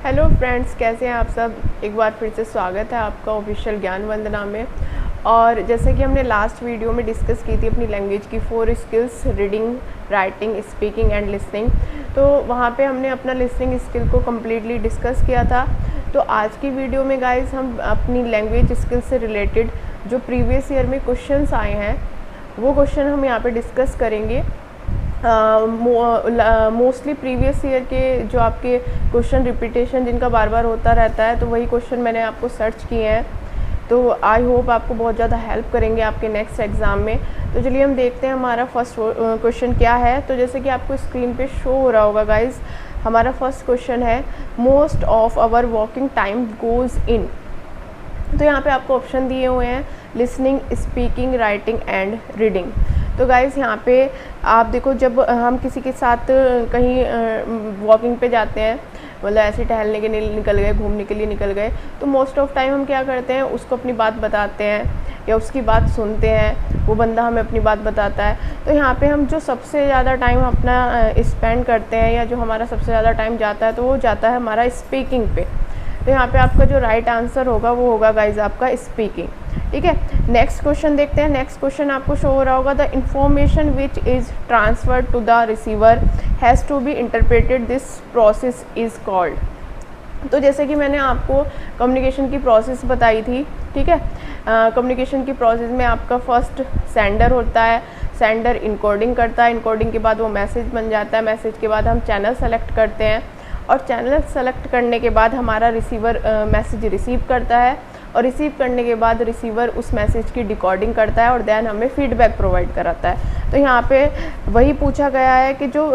Hello friends, कैसे हैं आप सब। एक बार फिर से स्वागत है आपका ऑफिशियल ज्ञान वंदना में। और जैसे कि हमने लास्ट वीडियो में डिस्कस की थी अपनी लैंग्वेज की 4 skills, reading, writing, speaking and listening, तो वहाँ पे हमने अपना लिसनिंग स्किल को कम्प्लीटली डिस्कस किया था। तो आज की वीडियो में गाइस हम अपनी लैंग्वेज स्किल से रिलेटेड जो प्रीवियस ईयर में क्वेश्चंस आए हैं वो क्वेश्चन हम यहाँ पे डिस्कस करेंगे। मोस्टली प्रीवियस ईयर के जो आपके क्वेश्चन रिपीटेशन जिनका बार बार होता रहता है, तो वही क्वेश्चन मैंने आपको सर्च किए हैं, तो आई होप आपको बहुत ज़्यादा हेल्प करेंगे आपके नेक्स्ट एग्ज़ाम में। तो चलिए हम देखते हैं हमारा फर्स्ट क्वेश्चन क्या है। तो जैसे कि आपको स्क्रीन पे शो हो रहा होगा गाइज, हमारा फर्स्ट क्वेश्चन है most of our walking time goes in. तो यहाँ पे आपको ऑप्शन दिए हुए हैं listening, speaking, writing and reading. तो गाइज़ यहाँ पे आप देखो, जब हम किसी के साथ कहीं वॉकिंग पे जाते हैं, मतलब ऐसे टहलने के लिए निकल गए, घूमने के लिए निकल गए, तो मोस्ट ऑफ टाइम हम क्या करते हैं, उसको अपनी बात बताते हैं या उसकी बात सुनते हैं, वो बंदा हमें अपनी बात बताता है। तो यहाँ पे हम जो सबसे ज़्यादा टाइम अपना स्पेंड करते हैं या जो हमारा सबसे ज़्यादा टाइम जाता है, तो वो जाता है हमारा स्पीकिंग पे। तो यहाँ पे आपका जो राइट आंसर होगा वो होगा गाइज आपका स्पीकिंग। ठीक है, नेक्स्ट क्वेश्चन देखते हैं। नेक्स्ट क्वेश्चन आपको शो हो रहा होगा, the information which is transferred to the receiver has to be interpreted, this process is called. तो जैसे कि मैंने आपको कम्युनिकेशन की प्रोसेस बताई थी, ठीक है, कम्युनिकेशन की प्रोसेस में आपका फर्स्ट सेंडर होता है, सेंडर इनकोडिंग करता है, इनकोडिंग के बाद वो मैसेज बन जाता है, मैसेज के बाद हम चैनल सेलेक्ट करते हैं और चैनल सेलेक्ट करने के बाद हमारा रिसीवर मैसेज रिसीव करता है और रिसीव करने के बाद रिसीवर उस मैसेज की डिकोडिंग करता है और देन हमें फीडबैक प्रोवाइड कराता है। तो यहाँ पे वही पूछा गया है कि जो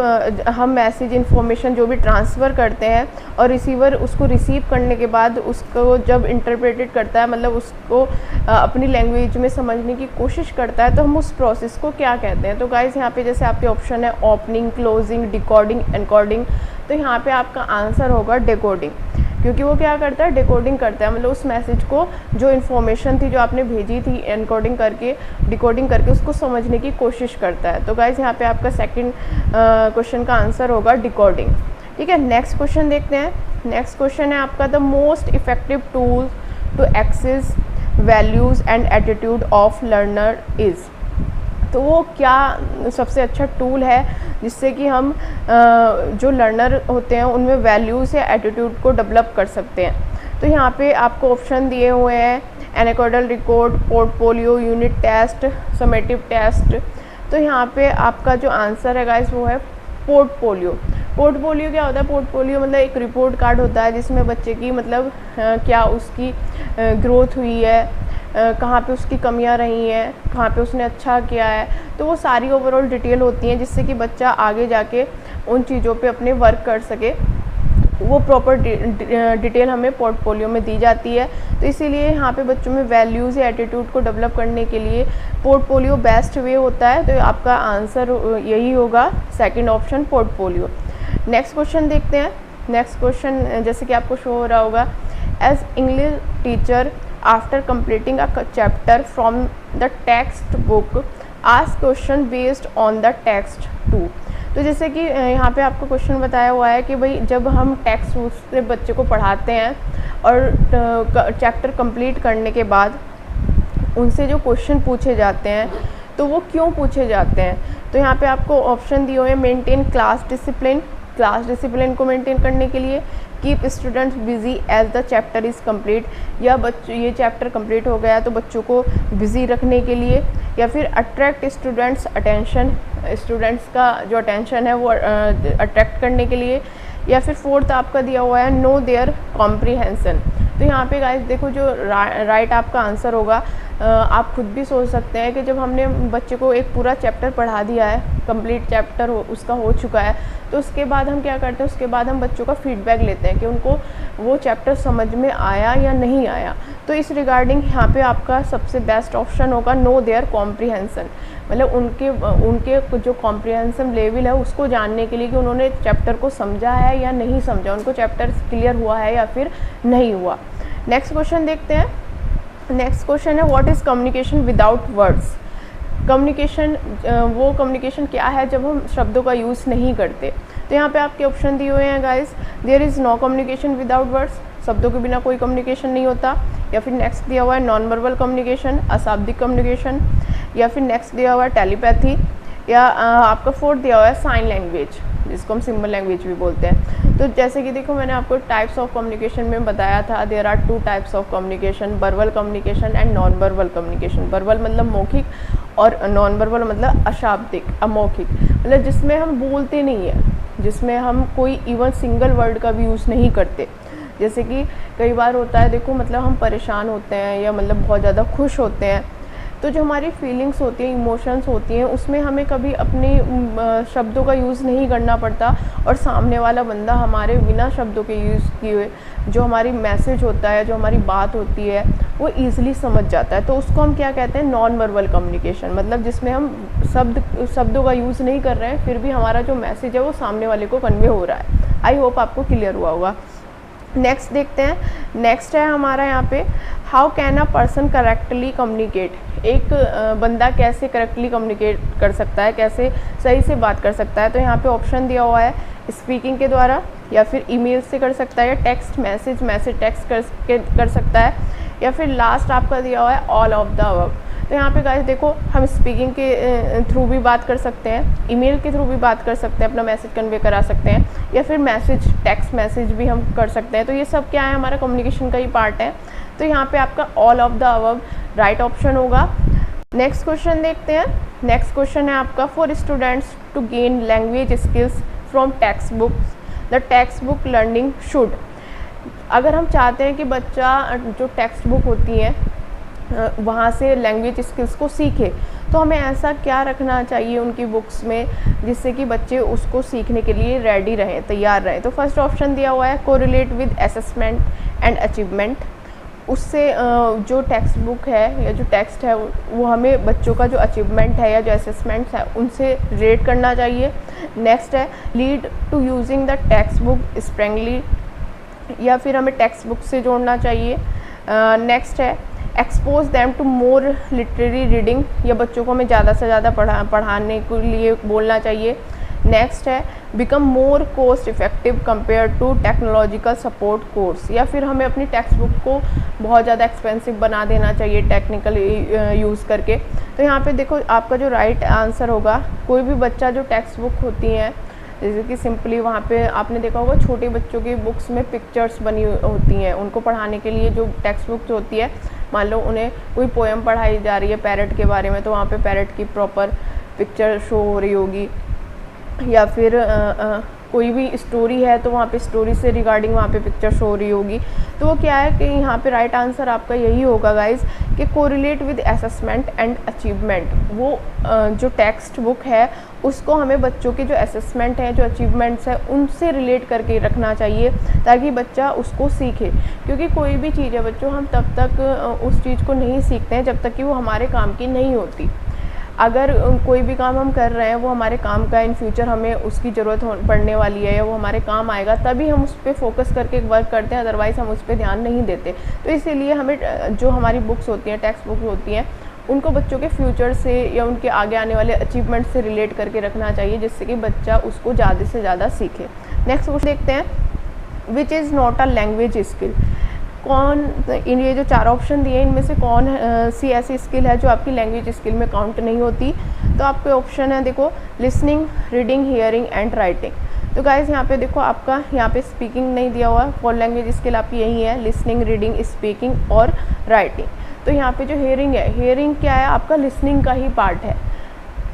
हम मैसेज इन्फॉर्मेशन जो भी ट्रांसफ़र करते हैं और रिसीवर उसको रिसीव करने के बाद उसको जब इंटरप्रेटेड करता है, मतलब उसको अपनी लैंग्वेज में समझने की कोशिश करता है, तो हम उस प्रोसेस को क्या कहते हैं। तो गाइज़ यहाँ पे जैसे आपके ऑप्शन है ओपनिंग, क्लोजिंग, डिकोडिंग, एनकोडिंग, तो यहाँ पे आपका आंसर होगा डिकोडिंग, क्योंकि वो क्या करता है, डिकोडिंग करता है, मतलब उस मैसेज को जो इन्फॉर्मेशन थी जो आपने भेजी थी एनकोडिंग करके, डिकोडिंग करके उसको समझने की कोशिश करता है। तो गाइज़ यहाँ पे आपका सेकंड क्वेश्चन का आंसर होगा डिकोडिंग। ठीक है, नेक्स्ट क्वेश्चन देखते हैं। नेक्स्ट क्वेश्चन है आपका, the most effective tool to access values and attitude of learner is. तो वो क्या सबसे अच्छा टूल है जिससे कि हम जो लर्नर होते हैं उनमें वैल्यूज़ या एटीट्यूड को डेवलप कर सकते हैं। तो यहाँ पे आपको ऑप्शन दिए हुए हैं anecdotal record, portfolio, unit test, summative test. तो यहाँ पे आपका जो आंसर है गाइस वो है पोर्टफोलियो। पोर्टफोलियो क्या होता है? पोर्टफोलियो मतलब एक रिपोर्ट कार्ड होता है जिसमें बच्चे की मतलब क्या उसकी ग्रोथ हुई है, कहाँ पे उसकी कमियां रही हैं, कहाँ पे उसने अच्छा किया है, तो वो सारी ओवरऑल डिटेल होती हैं जिससे कि बच्चा आगे जाके उन चीज़ों पे अपने वर्क कर सके। वो प्रॉपर डिटेल हमें पोर्टफोलियो में दी जाती है। तो इसीलिए यहाँ पे बच्चों में वैल्यूज़ या एटीट्यूड को डेवलप करने के लिए पोर्टफोलियो बेस्ट वे होता है। तो आपका आंसर यही होगा, second option portfolio. Next question देखते हैं। नेक्स्ट क्वेश्चन जैसे कि आपको शो हो रहा होगा, as English teacher after completing a chapter from the text book ask question based on the text too। तो जैसे कि यहाँ पे आपको क्वेश्चन बताया हुआ है कि भाई जब हम टेक्स्ट बुक से बच्चे को पढ़ाते हैं और चैप्टर कंप्लीट करने के बाद उनसे जो क्वेश्चन पूछे जाते हैं तो वो क्यों पूछे जाते हैं। तो यहाँ पे आपको ऑप्शन दिए हुए हैं maintain class discipline, class discipline को मेंटेन करने के लिए, keep students busy as the chapter is complete, या ये चैप्टर कंप्लीट हो गया तो बच्चों को बिजी रखने के लिए, या फिर अट्रैक्ट स्टूडेंट्स अटेंशन, स्टूडेंट्स का जो अटेंशन है वो अट्रैक्ट करने के लिए, या फिर फोर्थ आपका दिया हुआ है नो देयर कॉम्प्रीहेंसन। तो यहाँ पे गाइस देखो जो राइट आपका आंसर होगा, आप खुद भी सोच सकते हैं कि जब हमने बच्चे को एक पूरा चैप्टर पढ़ा दिया है, कंप्लीट चैप्टर उसका हो चुका है, तो उसके बाद हम क्या करते हैं, उसके बाद हम बच्चों का फीडबैक लेते हैं कि उनको वो चैप्टर समझ में आया या नहीं आया। तो इस रिगार्डिंग यहाँ पे आपका सबसे बेस्ट ऑप्शन होगा नो देयर कॉम्प्रीहेंसन, मतलब उनके जो कॉम्प्रीहेंसन लेवल है उसको जानने के लिए कि उन्होंने चैप्टर को समझा है या नहीं समझा, उनको चैप्टर क्लियर हुआ है या फिर नहीं हुआ। नेक्स्ट क्वेश्चन देखते हैं। नेक्स्ट क्वेश्चन है what is communication without words. Communication वो कम्युनिकेशन क्या है जब हम शब्दों का यूज़ नहीं करते। तो यहाँ पे आपके ऑप्शन दिए हुए हैं guys, there is no communication without words, शब्दों के बिना कोई कम्युनिकेशन नहीं होता। या फिर नेक्स्ट दिया हुआ है नॉन वर्बल कम्युनिकेशन, अशाब्दिक कम्युनिकेशन। या फिर नेक्स्ट दिया हुआ है टेलीपैथी। या आपका फोर्थ दिया हुआ है साइन लैंग्वेज, जिसको हम सिंबल लैंग्वेज भी बोलते हैं। तो जैसे कि देखो मैंने आपको टाइप्स ऑफ कम्युनिकेशन में बताया था, there are 2 types of communication, verbal communication and non verbal communication. Verbal मतलब मौखिक और नॉन वर्बल मतलब अशाब्दिक, अमौखिक, मतलब जिसमें हम बोलते नहीं हैं, जिसमें हम कोई इवन सिंगल वर्ड का भी यूज़ नहीं करते। जैसे कि कई बार होता है देखो, मतलब हम परेशान होते हैं या मतलब बहुत ज़्यादा खुश होते हैं, तो जो हमारी फीलिंग्स होती हैं, इमोशंस होती हैं, उसमें हमें कभी अपने शब्दों का यूज़ नहीं करना पड़ता और सामने वाला बंदा हमारे बिना शब्दों के यूज़ किए हुए जो हमारी मैसेज होता है, जो हमारी बात होती है, वो ईज़िली समझ जाता है। तो उसको हम क्या कहते हैं, नॉन वर्बल कम्युनिकेशन, मतलब जिसमें हम शब्दों का यूज़ नहीं कर रहे हैं, फिर भी हमारा जो मैसेज है वो सामने वाले को कन्वे हो रहा है। आई होप आपको क्लियर हुआ होगा। नेक्स्ट देखते हैं। नेक्स्ट है हमारा यहाँ पे, how can a person correctly communicate. एक बंदा कैसे करेक्टली कम्युनिकेट कर सकता है, कैसे सही से बात कर सकता है। तो यहाँ पे ऑप्शन दिया हुआ है, स्पीकिंग के द्वारा, या फिर ईमेल से कर सकता है, या टेक्स्ट मैसेज टेक्स्ट कर सकता है, या फिर लास्ट आपका दिया हुआ है ऑल ऑफ द अबव। तो यहाँ पे गाइस देखो, हम स्पीकिंग के थ्रू भी बात कर सकते हैं, ईमेल के थ्रू भी बात कर सकते हैं, अपना मैसेज कन्वे करा सकते हैं, या फिर टेक्स्ट मैसेज भी हम कर सकते हैं। तो ये सब क्या है, हमारा कम्युनिकेशन का ही पार्ट है। तो यहाँ पे आपका all of the above right option होगा। नेक्स्ट क्वेश्चन देखते हैं। नेक्स्ट क्वेश्चन है आपका, for students to gain language skills from text books the text book learning should. अगर हम चाहते हैं कि बच्चा जो टेक्स्ट बुक होती है वहाँ से लैंग्वेज स्किल्स को सीखे, तो हमें ऐसा क्या रखना चाहिए उनकी बुक्स में जिससे कि बच्चे उसको सीखने के लिए रेडी रहें, तैयार रहें। तो फर्स्ट ऑप्शन दिया हुआ है, correlate with assessment and achievement. उससे जो टेक्स्ट बुक है या जो टेक्स्ट है वो हमें बच्चों का जो अचीवमेंट है या जो असेसमेंट्स है उनसे रिलेट करना चाहिए। नेक्स्ट है, lead to using the text book sparingly, या फिर हमें टेक्स्ट बुक से जोड़ना चाहिए। नेक्स्ट है, expose them to more literary reading, या बच्चों को हमें ज़्यादा से ज़्यादा पढ़ाने के लिए बोलना चाहिए। नेक्स्ट है, become more cost effective compare to technological support course, या फिर हमें अपनी टेक्स्ट बुक को बहुत ज़्यादा एक्सपेंसिव बना देना चाहिए टेक्निकल यूज़ करके। तो यहाँ पे देखो आपका जो राइट आंसर होगा, कोई भी बच्चा जो टेक्स्ट बुक होती हैं, जैसे कि सिंपली वहाँ पे आपने देखा होगा छोटे बच्चों की बुक्स में पिक्चर्स बनी होती हैं, उनको पढ़ाने के लिए जो टेक्स्ट बुक होती है, मान लो उन्हें कोई पोएम पढ़ाई जा रही है पैरट के बारे में, तो वहाँ पे पैरट की प्रॉपर पिक्चर शो हो रही होगी, या फिर कोई भी स्टोरी है तो वहाँ पे स्टोरी से रिगार्डिंग वहाँ पे पिक्चर शो हो रही होगी। तो वो क्या है कि यहाँ पे राइट आंसर आपका यही होगा गाइज, कि correlate with assessment and achievement. वो जो टेक्स्ट बुक है उसको हमें बच्चों के जो असेसमेंट है, जो अचीवमेंट्स है, उनसे रिलेट करके रखना चाहिए ताकि बच्चा उसको सीखे। क्योंकि कोई भी चीज़ है बच्चों, हम तब तक उस चीज़ को नहीं सीखते हैं जब तक कि वो हमारे काम की नहीं होती। अगर कोई भी काम हम कर रहे हैं वो हमारे काम का, इन फ्यूचर हमें उसकी ज़रूरत पड़ने वाली है या वो हमारे काम आएगा, तभी हम उस पर फोकस करके वर्क करते हैं, अदरवाइज़ हम उस पर ध्यान नहीं देते। तो इसीलिए हमें जो हमारी बुक्स होती हैं, टेक्स्ट बुक होती हैं, उनको बच्चों के फ्यूचर से या उनके आगे आने वाले अचीवमेंट से रिलेट करके रखना चाहिए, जिससे कि बच्चा उसको ज़्यादा से ज़्यादा सीखे। नेक्स्ट क्वेश्चन देखते हैं, which is not a language skill. कौन, इन ये जो 4 ऑप्शन दिए इनमें से कौन सी ऐसी स्किल है जो आपकी लैंग्वेज स्किल में काउंट नहीं होती। तो आपके ऑप्शन है देखो, listening, reading, hearing and writing. तो गाइस यहाँ पे देखो आपका यहाँ पे स्पीकिंग नहीं दिया हुआ, फॉर लैंग्वेज स्किल आपकी यही है, लिसनिंग, रीडिंग, स्पीकिंग और राइटिंग। तो यहाँ पे जो हियरिंग है, हियरिंग क्या है, आपका लिसनिंग का ही पार्ट है,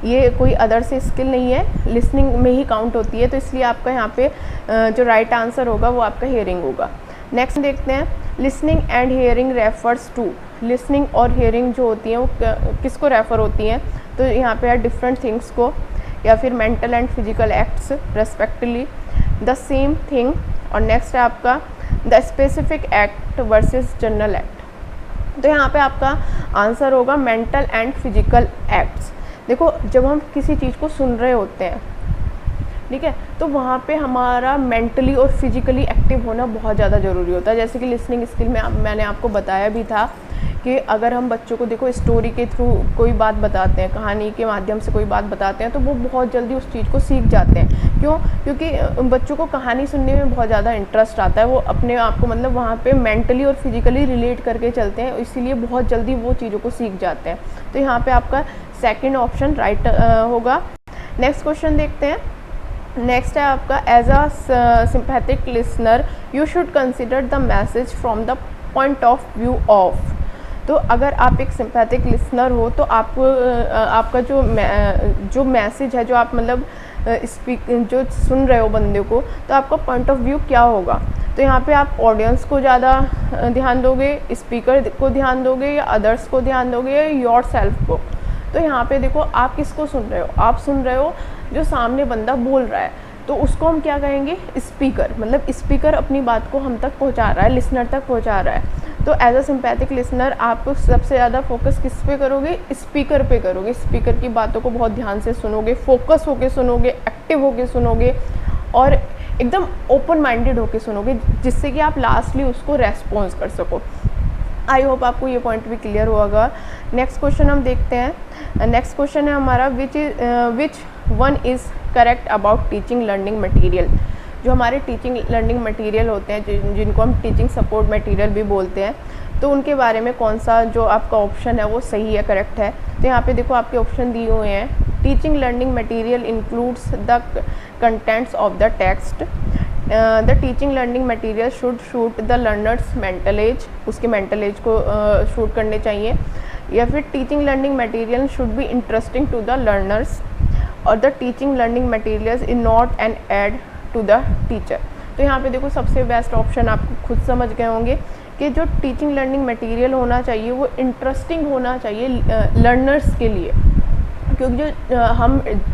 ये कोई अदर से स्किल नहीं है, लिसनिंग में ही काउंट होती है। तो इसलिए आपका यहाँ पे जो राइट आंसर होगा वो आपका हियरिंग होगा। नेक्स्ट देखते हैं, listening and hearing refers to. Listening और हियरिंग जो होती हैं वो किसको रेफ़र होती हैं। तो यहाँ पे है डिफरेंट थिंग्स को, या फिर mental and physical acts respectively, the same thing. और नेक्स्ट है आपका the specific act versus general act. तो यहाँ पे आपका आंसर होगा मेंटल एंड फिजिकल एक्ट्स। देखो जब हम किसी चीज़ को सुन रहे होते हैं, ठीक है, तो वहाँ पे हमारा मेंटली और फिजिकली एक्टिव होना बहुत ज़्यादा ज़रूरी होता है। जैसे कि लिसनिंग स्किल में मैंने आपको बताया भी था कि अगर हम बच्चों को देखो स्टोरी के थ्रू कोई बात बताते हैं, कहानी के माध्यम से कोई बात बताते हैं, तो वो बहुत जल्दी उस चीज़ को सीख जाते हैं। क्यों? क्योंकि बच्चों को कहानी सुनने में बहुत ज़्यादा इंटरेस्ट आता है, वो अपने आप को मतलब वहाँ पे मेंटली और फिजिकली रिलेट करके चलते हैं, इसीलिए बहुत जल्दी वो चीज़ों को सीख जाते हैं। तो यहाँ पे आपका सेकंड ऑप्शन राइट होगा। नेक्स्ट क्वेश्चन देखते हैं। नेक्स्ट है आपका, as a sympathetic listener you should consider the message from the point of view of. तो अगर आप एक सिंपैथिक लिसनर हो तो आपको आपका जो मैसेज है, जो आप मतलब जो सुन रहे हो बंदे को, तो आपका पॉइंट ऑफ व्यू क्या होगा। तो यहाँ पे आप ऑडियंस को ज़्यादा ध्यान दोगे, स्पीकर को ध्यान दोगे, या अदर्स को ध्यान दोगे, या योर सेल्फ को। तो यहाँ पे देखो आप किसको सुन रहे हो, आप सुन रहे हो जो सामने बंदा बोल रहा है, तो उसको हम क्या कहेंगे, स्पीकर। मतलब स्पीकर अपनी बात को हम तक पहुँचा रहा है, लिसनर तक पहुँचा रहा है। तो एज अ सिंपैथिक लिसनर आप सबसे ज़्यादा फोकस किस पे करोगे, स्पीकर पे करोगे। स्पीकर की बातों को बहुत ध्यान से सुनोगे, फोकस होके सुनोगे, एक्टिव होके सुनोगे, और एकदम ओपन माइंडेड होके सुनोगे, जिससे कि आप लास्टली उसको रेस्पॉन्स कर सको। आई होप आपको ये पॉइंट भी क्लियर होगा। नेक्स्ट क्वेश्चन हम देखते हैं। नेक्स्ट क्वेश्चन है हमारा, which one is correct about teaching learning material. जो हमारे टीचिंग लर्निंग मटेरियल होते हैं, जिनको हम टीचिंग सपोर्ट मटेरियल भी बोलते हैं, तो उनके बारे में कौन सा जो आपका ऑप्शन है वो सही है, करेक्ट है। तो यहाँ पे देखो आपके ऑप्शन दिए हुए हैं। Teaching learning material includes the contents of the text. The teaching learning material should suit the learners mental age, उसके मेंटल एज को शूट करने चाहिए। या फिर teaching learning material should be interesting to the learners, और the teaching learning material is not an aid to the teacher. तो यहाँ पे देखो सबसे बेस्ट ऑप्शन आप खुद समझ गए होंगे कि जो टीचिंग लर्निंग मटेरियल होना चाहिए वो इंटरेस्टिंग होना चाहिए लर्नर्स के लिए। क्योंकि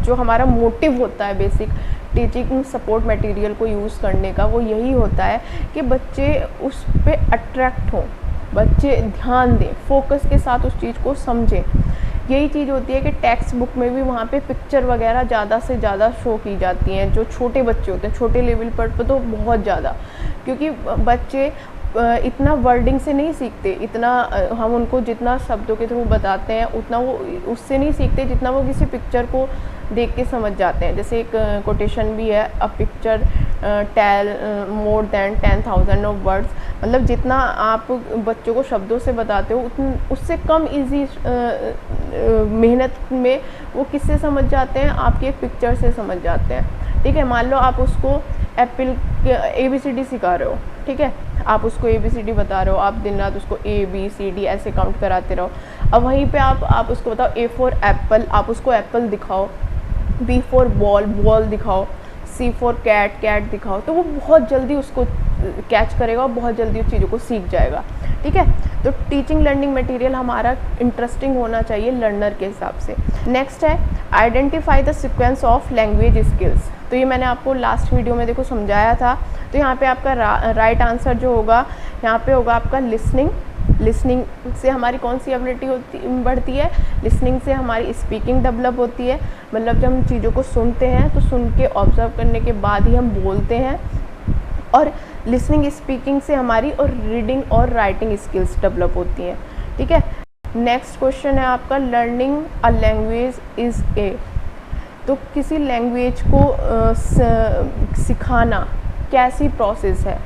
जो हमारा मोटिव होता है बेसिक टीचिंग सपोर्ट मटेरियल को यूज़ करने का, वो यही होता है कि बच्चे उस पर अट्रैक्ट हों, बच्चे ध्यान दें, फोकस के साथ उस चीज़ को समझें। यही चीज़ होती है कि टेक्स्ट बुक में भी वहाँ पे पिक्चर वगैरह ज़्यादा से ज़्यादा शो की जाती हैं। जो छोटे बच्चे होते हैं, छोटे लेवल पर तो बहुत ज़्यादा, क्योंकि बच्चे इतना वर्डिंग से नहीं सीखते, इतना हम उनको जितना शब्दों के थ्रू बताते हैं उतना वो उससे नहीं सीखते जितना वो किसी पिक्चर को देख के समझ जाते हैं। जैसे एक कोटेशन भी है, a picture tell more than 10,000 of words. मतलब जितना आप बच्चों को शब्दों से बताते हो उससे कम इजी मेहनत में वो किससे समझ जाते हैं, आपकी एक पिक्चर से समझ जाते हैं। ठीक है, मान लो आप उसको एप्पल ABCD सिखा रहे हो, ठीक है, आप उसको ABCD बता रहे हो, आप दिन रात उसको ABCD ऐसे काउंट कराते रहो। अब वहीं पे आप उसको बताओ A फॉर एप्पल, आप उसको एप्पल दिखाओ, B फॉर बॉल, बॉल दिखाओ, C फॉर कैट, कैट दिखाओ, तो वो बहुत जल्दी उसको कैच करेगा और बहुत जल्दी उस चीज़ों को सीख जाएगा। ठीक है, तो टीचिंग लर्निंग मटेरियल हमारा इंटरेस्टिंग होना चाहिए लर्नर के हिसाब से। नेक्स्ट है, identify the sequence of language skills. तो ये मैंने आपको लास्ट वीडियो में देखो समझाया था। तो यहाँ पे आपका राइट आंसर जो होगा यहाँ पे होगा आपका लिसनिंग। लिसनिंग से हमारी कौन सी एबिलिटी बढ़ती है, लिसनिंग से हमारी स्पीकिंग डेवलप होती है। मतलब जब हम चीज़ों को सुनते हैं तो सुन के ऑब्जर्व करने के बाद ही हम बोलते हैं, और लिसनिंग स्पीकिंग से हमारी और रीडिंग और राइटिंग स्किल्स डेवलप होती हैं। ठीक है, नेक्स्ट क्वेश्चन है आपका, learning a language is a. तो किसी लैंग्वेज को सिखाना कैसी प्रोसेस है।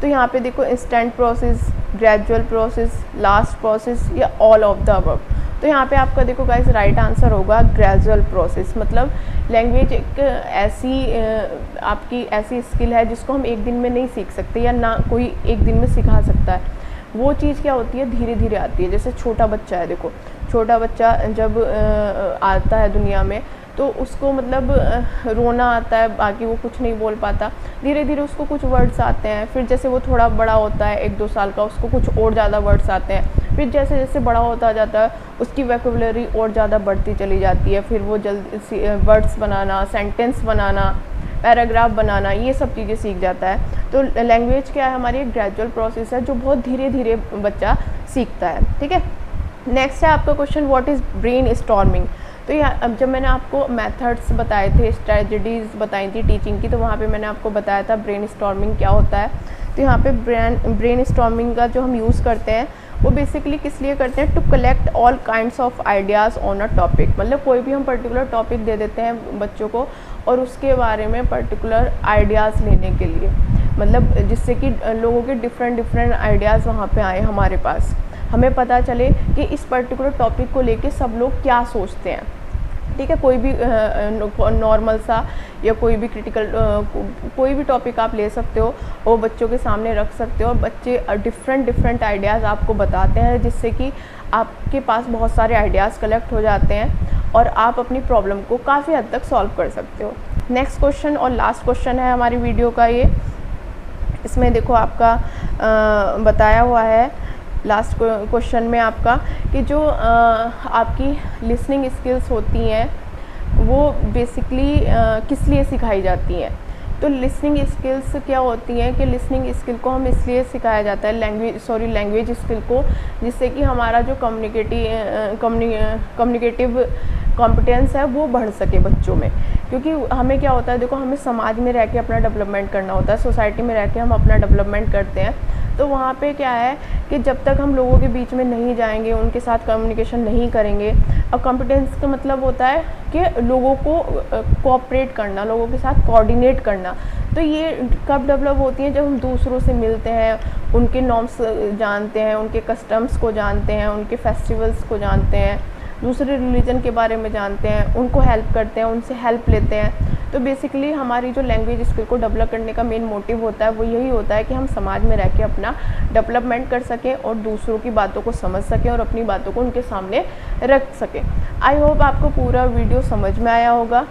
तो यहाँ पे देखो instant process, gradual process, last process, या ऑल ऑफ द अबव। तो यहाँ पे आपका देखो गाइस राइट आंसर होगा ग्रेजुअल प्रोसेस। मतलब लैंग्वेज एक ऐसी आपकी ऐसी स्किल है जिसको हम एक दिन में नहीं सीख सकते, या ना कोई एक दिन में सिखा सकता है। वो चीज़ क्या होती है, धीरे धीरे आती है। जैसे छोटा बच्चा है, देखो छोटा बच्चा जब आता है दुनिया में तो उसको मतलब रोना आता है, बाकी वो कुछ नहीं बोल पाता। धीरे धीरे उसको कुछ वर्ड्स आते हैं, फिर जैसे वो थोड़ा बड़ा होता है 1-2 साल का, उसको कुछ और ज़्यादा वर्ड्स आते हैं। फिर जैसे जैसे बड़ा होता जाता है उसकी वोकैबुलरी और ज़्यादा बढ़ती चली जाती है। फिर वो जल्दी वर्ड्स बनाना, सेंटेंस बनाना, पैराग्राफ बनाना, ये सब चीज़ें सीख जाता है। तो लैंग्वेज क्या है, हमारी एक ग्रेजुअल प्रोसेस है जो बहुत धीरे धीरे बच्चा सीखता है। ठीक है, नेक्स्ट है आपका question, what is brain storming. तो अब जब मैंने आपको मेथड्स बताए थे, स्ट्रेटजीज बताई थी टीचिंग की, तो वहाँ पे मैंने आपको बताया था ब्रेन स्टॉर्मिंग क्या होता है। तो यहाँ पे ब्रेन स्टॉर्मिंग का जो हम यूज़ करते हैं वो बेसिकली किस लिए करते हैं, to collect all kinds of ideas on a topic. मतलब कोई भी हम पर्टिकुलर टॉपिक दे देते हैं बच्चों को और उसके बारे में पर्टिकुलर आइडियाज़ लेने के लिए, मतलब जिससे कि लोगों के डिफरेंट आइडियाज़ वहाँ पे आए हमारे पास, हमें पता चले कि इस पर्टिकुलर टॉपिक को लेके सब लोग क्या सोचते हैं। ठीक है, कोई भी नॉर्मल सा या कोई भी क्रिटिकल कोई भी टॉपिक आप ले सकते हो, वो बच्चों के सामने रख सकते हो और बच्चे डिफरेंट आइडियाज़ आपको बताते हैं, जिससे कि आपके पास बहुत सारे आइडियाज़ कलेक्ट हो जाते हैं और आप अपनी प्रॉब्लम को काफ़ी हद तक सॉल्व कर सकते हो। नेक्स्ट क्वेश्चन और लास्ट क्वेश्चन है हमारी वीडियो का ये। इसमें देखो आपका बताया हुआ है लास्ट क्वेश्चन में आपका कि जो आपकी लिसनिंग स्किल्स होती हैं वो बेसिकली किस लिए सिखाई जाती हैं। तो लिसनिंग स्किल्स क्या होती हैं कि लिसनिंग स्किल को हम इसलिए सिखाया जाता है, लैंग्वेज स्किल को, जिससे कि हमारा जो कम्युनिकेटिव कॉम्पिटेंस है वो बढ़ सके बच्चों में। क्योंकि हमें क्या होता है, देखो हमें समाज में रह के अपना डेवलपमेंट करना होता है, सोसाइटी में रह के हम अपना डेवलपमेंट करते हैं। तो वहाँ पे क्या है कि जब तक हम लोगों के बीच में नहीं जाएंगे, उनके साथ कम्युनिकेशन नहीं करेंगे, और कॉम्पिटेंस का मतलब होता है कि लोगों को कोऑपरेट करना, लोगों के साथ कोऑर्डिनेट करना। तो ये कब डेवलप होती हैं, जब हम दूसरों से मिलते हैं, उनके नॉर्म्स जानते हैं, उनके कस्टम्स को जानते हैं, उनके फेस्टिवल्स को जानते हैं, दूसरे रिलीजन के बारे में जानते हैं, उनको हेल्प करते हैं, उनसे हेल्प लेते हैं। तो बेसिकली हमारी जो लैंग्वेज स्किल को डेवलप करने का मेन मोटिव होता है वो यही होता है कि हम समाज में रह के अपना डेवलपमेंट कर सकें और दूसरों की बातों को समझ सकें और अपनी बातों को उनके सामने रख सकें। आई होप आपको पूरा वीडियो समझ में आया होगा,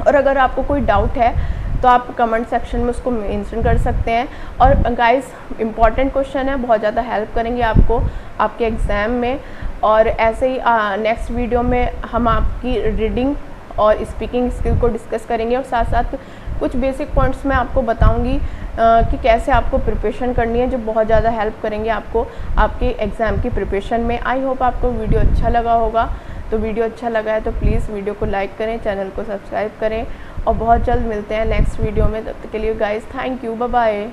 और अगर आपको कोई डाउट है तो आप कमेंट सेक्शन में उसको मेंशन कर सकते हैं। और गाइस इम्पॉर्टेंट क्वेश्चन है, बहुत ज़्यादा हेल्प करेंगे आपको आपके एग्ज़ाम में। और ऐसे ही नेक्स्ट वीडियो में हम आपकी रीडिंग और स्पीकिंग स्किल को डिस्कस करेंगे, और साथ साथ कुछ बेसिक पॉइंट्स मैं आपको बताऊंगी कि कैसे आपको प्रिपरेशन करनी है, जो बहुत ज़्यादा हेल्प करेंगे आपको आपके एग्ज़ाम की प्रिपरेशन में। आई होप आपको वीडियो अच्छा लगा होगा। तो वीडियो अच्छा लगा है तो प्लीज़ वीडियो को लाइक करें, चैनल को सब्सक्राइब करें, और बहुत जल्द मिलते हैं नेक्स्ट वीडियो में। तब तक के लिए guys thank you, bye bye.